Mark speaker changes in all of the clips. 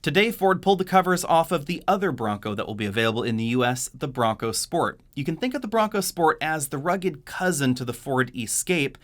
Speaker 1: Today, Ford pulled the covers off of the other Bronco that will be available in the US, the Bronco Sport. You can think of the Bronco Sport as the rugged cousin to the Ford Escape,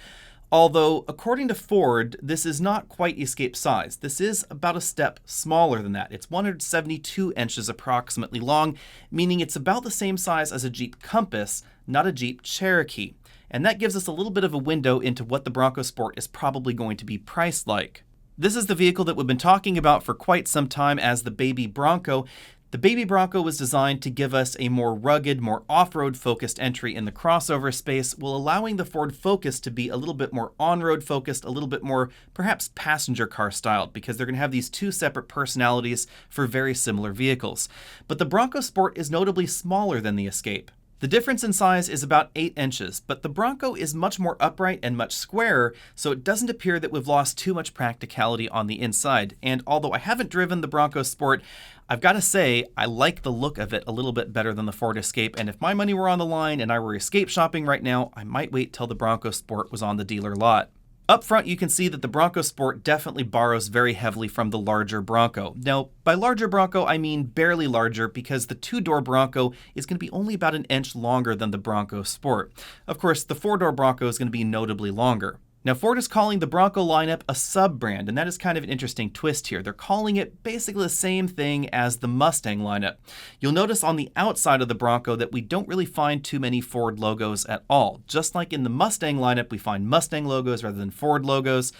Speaker 1: although according to Ford, this is not quite Escape size. This is about a step smaller than that. It's 172 inches approximately long, meaning it's about the same size as a Jeep Compass, not a Jeep Cherokee. And that gives us a little bit of a window into what the Bronco Sport is probably going to be priced like. This is the vehicle that we've been talking about for quite some time as the Baby Bronco. The Baby Bronco was designed to give us a more rugged, more off-road focused entry in the crossover space, while allowing the Ford Focus to be a little bit more on-road focused, a little bit more perhaps passenger car styled, because they're going to have these two separate personalities for very similar vehicles. But the Bronco Sport is notably smaller than the Escape. The difference in size is about 8 inches, but the Bronco is much more upright and much squarer, so it doesn't appear that we've lost too much practicality on the inside. And although I haven't driven the Bronco Sport, I've got to say I like the look of it a little bit better than the Ford Escape, and if my money were on the line and I were Escape shopping right now, I might wait till the Bronco Sport was on the dealer lot. Up front, you can see that the Bronco Sport definitely borrows very heavily from the larger Bronco. Now, by larger Bronco, I mean barely larger, because the two-door Bronco is going to be only about an inch longer than the Bronco Sport. Of course, the four-door Bronco is going to be notably longer. Now, Ford is calling the Bronco lineup a sub-brand, and that is kind of an interesting twist here. They're calling it basically the same thing as the Mustang lineup. You'll notice on the outside of the Bronco that we don't really find too many Ford logos at all. Just like in the Mustang lineup, we find Mustang logos rather than Ford logos.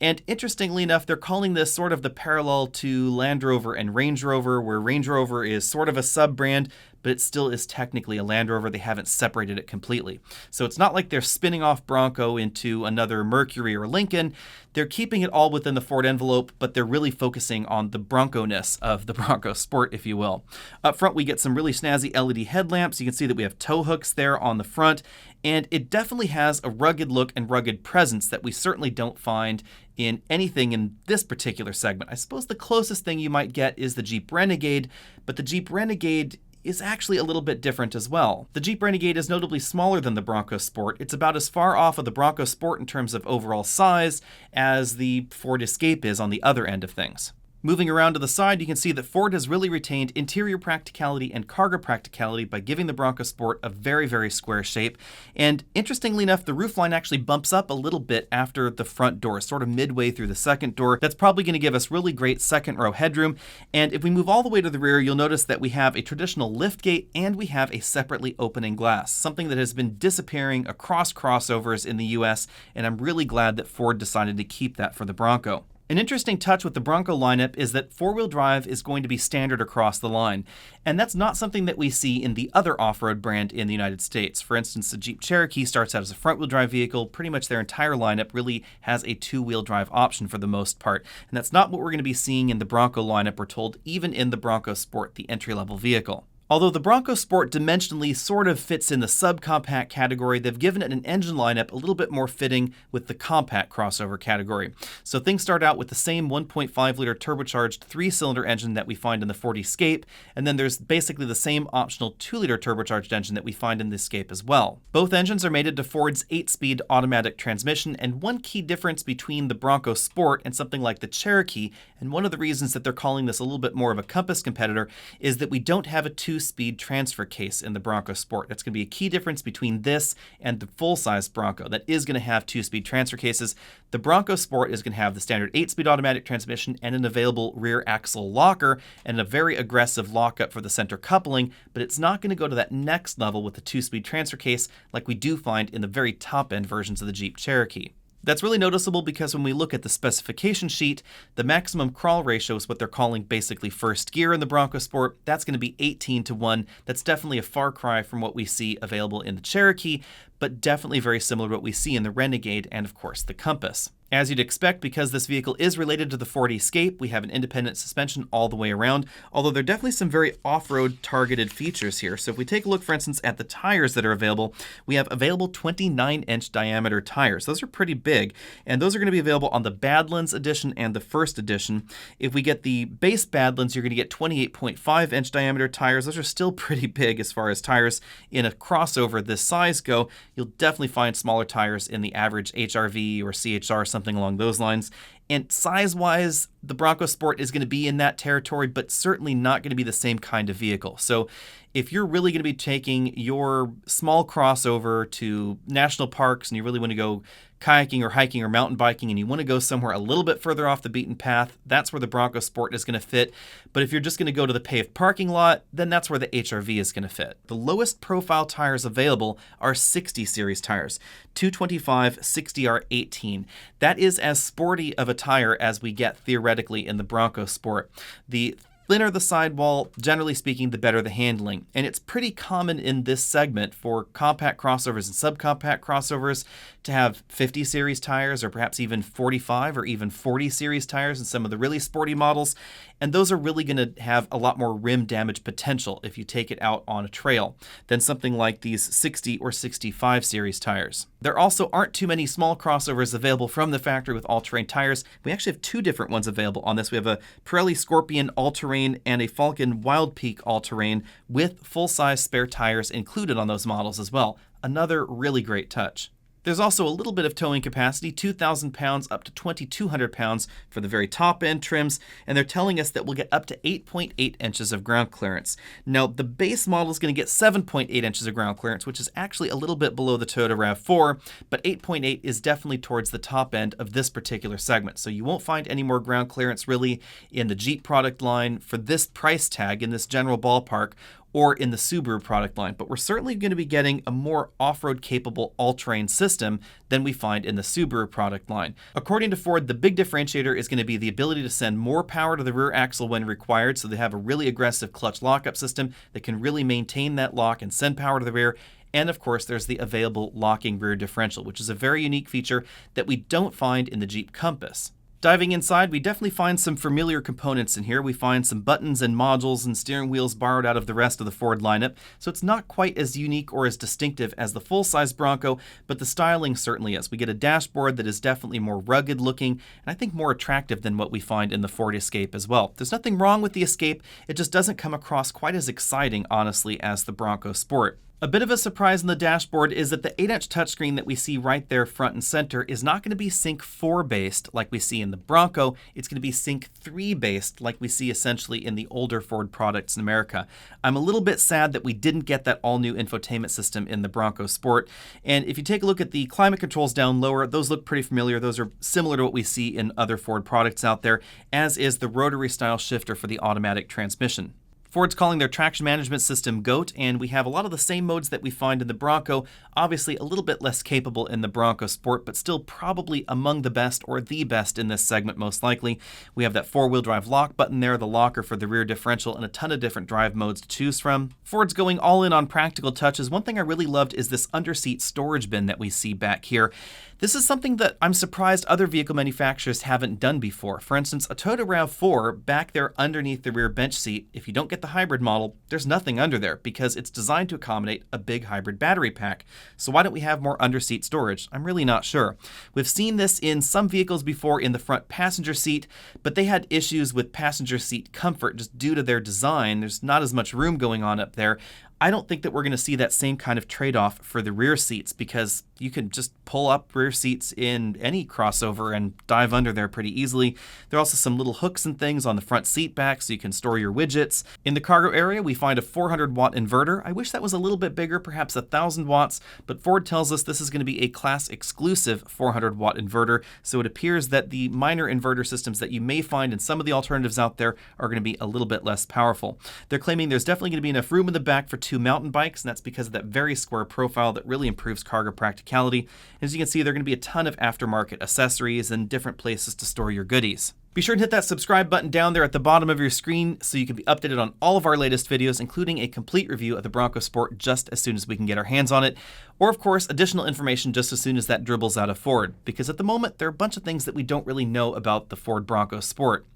Speaker 1: And interestingly enough, they're calling this sort of the parallel to Land Rover and Range Rover, where Range Rover is sort of a sub-brand, but it still is technically a Land Rover. They haven't separated it completely. So it's not like they're spinning off Bronco into another Mercury or Lincoln. They're keeping it all within the Ford envelope, but they're really focusing on the Bronco-ness of the Bronco Sport, if you will. Up front, we get some really snazzy LED headlamps. You can see that we have tow hooks there on the front, and it definitely has a rugged look and rugged presence that we certainly don't find in anything in this particular segment. I suppose the closest thing you might get is the Jeep Renegade, but the Jeep Renegade is actually a little bit different as well. The Jeep Renegade is notably smaller than the Bronco Sport. It's about as far off of the Bronco Sport in terms of overall size as the Ford Escape is on the other end of things. Moving around to the side, you can see that Ford has really retained interior practicality and cargo practicality by giving the Bronco Sport a very, very square shape. And interestingly enough, the roofline actually bumps up a little bit after the front door, sort of midway through the second door. That's probably going to give us really great second row headroom. And if we move all the way to the rear, you'll notice that we have a traditional liftgate and we have a separately opening glass, something that has been disappearing across crossovers in the US, and I'm really glad that Ford decided to keep that for the Bronco. An interesting touch with the Bronco lineup is that four-wheel drive is going to be standard across the line, and that's not something that we see in the other off-road brand in the United States. For instance, the Jeep Cherokee starts out as a front-wheel drive vehicle. Pretty much their entire lineup really has a two-wheel drive option for the most part, and that's not what we're going to be seeing in the Bronco lineup, we're told, even in the Bronco Sport, the entry-level vehicle. Although the Bronco Sport dimensionally sort of fits in the subcompact category, they've given it an engine lineup a little bit more fitting with the compact crossover category. So things start out with the same 1.5-liter turbocharged 3-cylinder engine that we find in the Ford Escape, and then there's basically the same optional 2-liter turbocharged engine that we find in the Escape as well. Both engines are mated to Ford's 8-speed automatic transmission, and one key difference between the Bronco Sport and something like the Cherokee, and one of the reasons that they're calling this a little bit more of a Compass competitor, is that we don't have a 2-speed transfer case in the Bronco Sport. That's going to be a key difference between this and the full-size Bronco that is going to have 2-speed transfer cases. The Bronco Sport is going to have the standard 8-speed automatic transmission and an available rear axle locker and a very aggressive lockup for the center coupling, but it's not going to go to that next level with the 2-speed transfer case like we do find in the very top-end versions of the Jeep Cherokee. That's really noticeable because when we look at the specification sheet, the maximum crawl ratio is what they're calling basically first gear in the Bronco Sport. That's going to be 18:1. That's definitely a far cry from what we see available in the Cherokee, but definitely very similar to what we see in the Renegade and, of course, the Compass. As you'd expect, because this vehicle is related to the Ford Escape, we have an independent suspension all the way around, although there are definitely some very off-road targeted features here. So if we take a look, for instance, at the tires that are available, we have available 29-inch diameter tires. Those are pretty big, and those are going to be available on the Badlands Edition and the First Edition. If we get the base Badlands, you're going to get 28.5-inch diameter tires. Those are still pretty big as far as tires in a crossover this size go. You'll definitely find smaller tires in the average HRV or CHR, something along those lines. And size-wise, the Bronco Sport is going to be in that territory, but certainly not going to be the same kind of vehicle. So if you're really going to be taking your small crossover to national parks and you really want to go kayaking or hiking or mountain biking and you want to go somewhere a little bit further off the beaten path, that's where the Bronco Sport is going to fit. But if you're just going to go to the paved parking lot, then that's where the HRV is going to fit. The lowest profile tires available are 60 series tires, 225 60R18. That is as sporty of a tire as we get theoretically in the Bronco Sport. The thinner the sidewall, generally speaking, the better the handling. And it's pretty common in this segment for compact crossovers and subcompact crossovers to have 50 series tires or perhaps even 45 or even 40 series tires in some of the really sporty models. And those are really going to have a lot more rim damage potential if you take it out on a trail than something like these 60 or 65 series tires. There also aren't too many small crossovers available from the factory with all-terrain tires. We actually have two different ones available on this. We have a Pirelli Scorpion all-terrain and a Falcon Wild Peak all-terrain with full-size spare tires included on those models as well. Another really great touch. There's also a little bit of towing capacity, 2,000 pounds up to 2,200 pounds for the very top end trims, and they're telling us that we'll get up to 8.8 inches of ground clearance. Now, the base model is going to get 7.8 inches of ground clearance, which is actually a little bit below the Toyota RAV4, but 8.8 is definitely towards the top end of this particular segment. So you won't find any more ground clearance really in the Jeep product line for this price tag in this general ballpark, or in the Subaru product line, but we're certainly going to be getting a more off-road capable all-terrain system than we find in the Subaru product line. According to Ford, the big differentiator is going to be the ability to send more power to the rear axle when required, so they have a really aggressive clutch lockup system that can really maintain that lock and send power to the rear. And of course, there's the available locking rear differential, which is a very unique feature that we don't find in the Jeep Compass. Diving inside, we definitely find some familiar components in here. We find some buttons and modules and steering wheels borrowed out of the rest of the Ford lineup, so it's not quite as unique or as distinctive as the full-size Bronco, but the styling certainly is. We get a dashboard that is definitely more rugged looking, and I think more attractive than what we find in the Ford Escape as well. There's nothing wrong with the Escape, it just doesn't come across quite as exciting, honestly, as the Bronco Sport. A bit of a surprise in the dashboard is that the 8-inch touchscreen that we see right there front and center is not going to be Sync 4 based like we see in the Bronco. It's going to be Sync 3 based like we see essentially in the older Ford products in America. I'm a little bit sad that we didn't get that all-new infotainment system in the Bronco Sport. And if you take a look at the climate controls down lower, those look pretty familiar. Those are similar to what we see in other Ford products out there, as is the rotary style shifter for the automatic transmission. Ford's calling their traction management system GOAT, and we have a lot of the same modes that we find in the Bronco, obviously a little bit less capable in the Bronco Sport, but still probably among the best or the best in this segment most likely. We have that four-wheel drive lock button there, the locker for the rear differential, and a ton of different drive modes to choose from. Ford's going all in on practical touches. One thing I really loved is this under-seat storage bin that we see back here. This is something that I'm surprised other vehicle manufacturers haven't done before. For instance, a Toyota RAV4 back there underneath the rear bench seat, if you don't get the hybrid model, there's nothing under there because it's designed to accommodate a big hybrid battery pack. So why don't we have more under-seat storage? I'm really not sure. We've seen this in some vehicles before in the front passenger seat, but they had issues with passenger seat comfort just due to their design. There's not as much room going on up there. I don't think that we're going to see that same kind of trade-off for the rear seats because you can just pull up rear seats in any crossover and dive under there pretty easily. There are also some little hooks and things on the front seat back so you can store your widgets. In the cargo area, we find a 400-watt inverter. I wish that was a little bit bigger, perhaps 1,000 watts, but Ford tells us this is going to be a class-exclusive 400-watt inverter, so it appears that the minor inverter systems that you may find in some of the alternatives out there are going to be a little bit less powerful. They're claiming there's definitely going to be enough room in the back for two mountain bikes, and that's because of that very square profile that really improves cargo practicality. As you can see, there are going to be a ton of aftermarket accessories and different places to store your goodies. Be sure to hit that subscribe button down there at the bottom of your screen so you can be updated on all of our latest videos, including a complete review of the Bronco Sport just as soon as we can get our hands on it, or of course additional information just as soon as that dribbles out of Ford, because at the moment there are a bunch of things that we don't really know about the Ford Bronco Sport.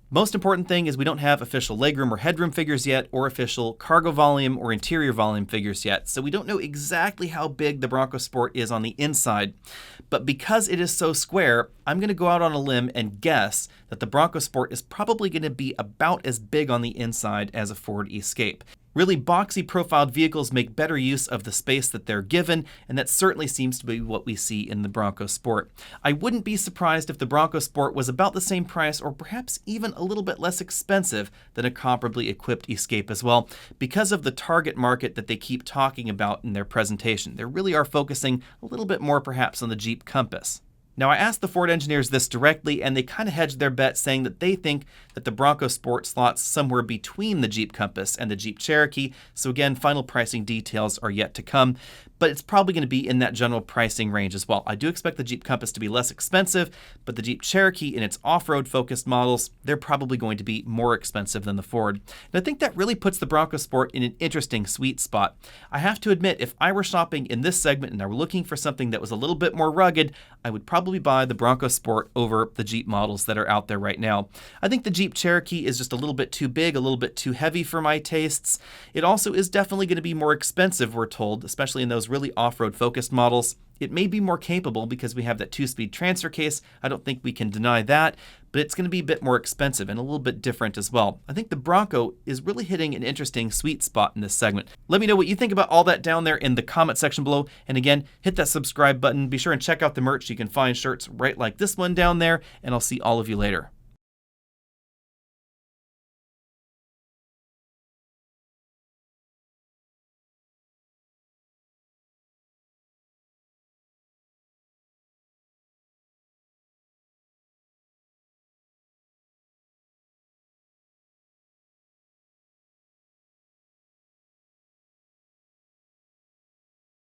Speaker 1: Most important thing is we don't have official legroom or headroom figures yet, or official cargo volume or interior volume figures yet, so we don't know exactly how big the Bronco Sport is on the inside. But because it is so square, I'm going to go out on a limb and guess that the Bronco Sport is probably going to be about as big on the inside as a Ford Escape. Really, boxy profiled vehicles make better use of the space that they're given, and that certainly seems to be what we see in the Bronco Sport. I wouldn't be surprised if the Bronco Sport was about the same price or perhaps even a little bit less expensive than a comparably equipped Escape as well, because of the target market that they keep talking about in their presentation. They really are focusing a little bit more perhaps on the Jeep Compass. Now, I asked the Ford engineers this directly, and they kind of hedged their bet, saying that they think that the Bronco Sport slots somewhere between the Jeep Compass and the Jeep Cherokee. So again, final pricing details are yet to come, but it's probably going to be in that general pricing range as well. I do expect the Jeep Compass to be less expensive, but the Jeep Cherokee in its off-road focused models, they're probably going to be more expensive than the Ford. And I think that really puts the Bronco Sport in an interesting sweet spot. I have to admit, if I were shopping in this segment and I were looking for something that was a little bit more rugged, I would probably buy the Bronco Sport over the Jeep models that are out there right now. I think the Jeep Cherokee is just a little bit too big, a little bit too heavy for my tastes. It also is definitely going to be more expensive, we're told, especially in those really off-road focused models. It may be more capable because we have that 2-speed transfer case. I don't think we can deny that, but it's going to be a bit more expensive and a little bit different as well. I think the Bronco is really hitting an interesting sweet spot in this segment. Let me know what you think about all that down there in the comment section below. And again, hit that subscribe button. Be sure and check out the merch. You can find shirts right like this one down there, and I'll see all of you later.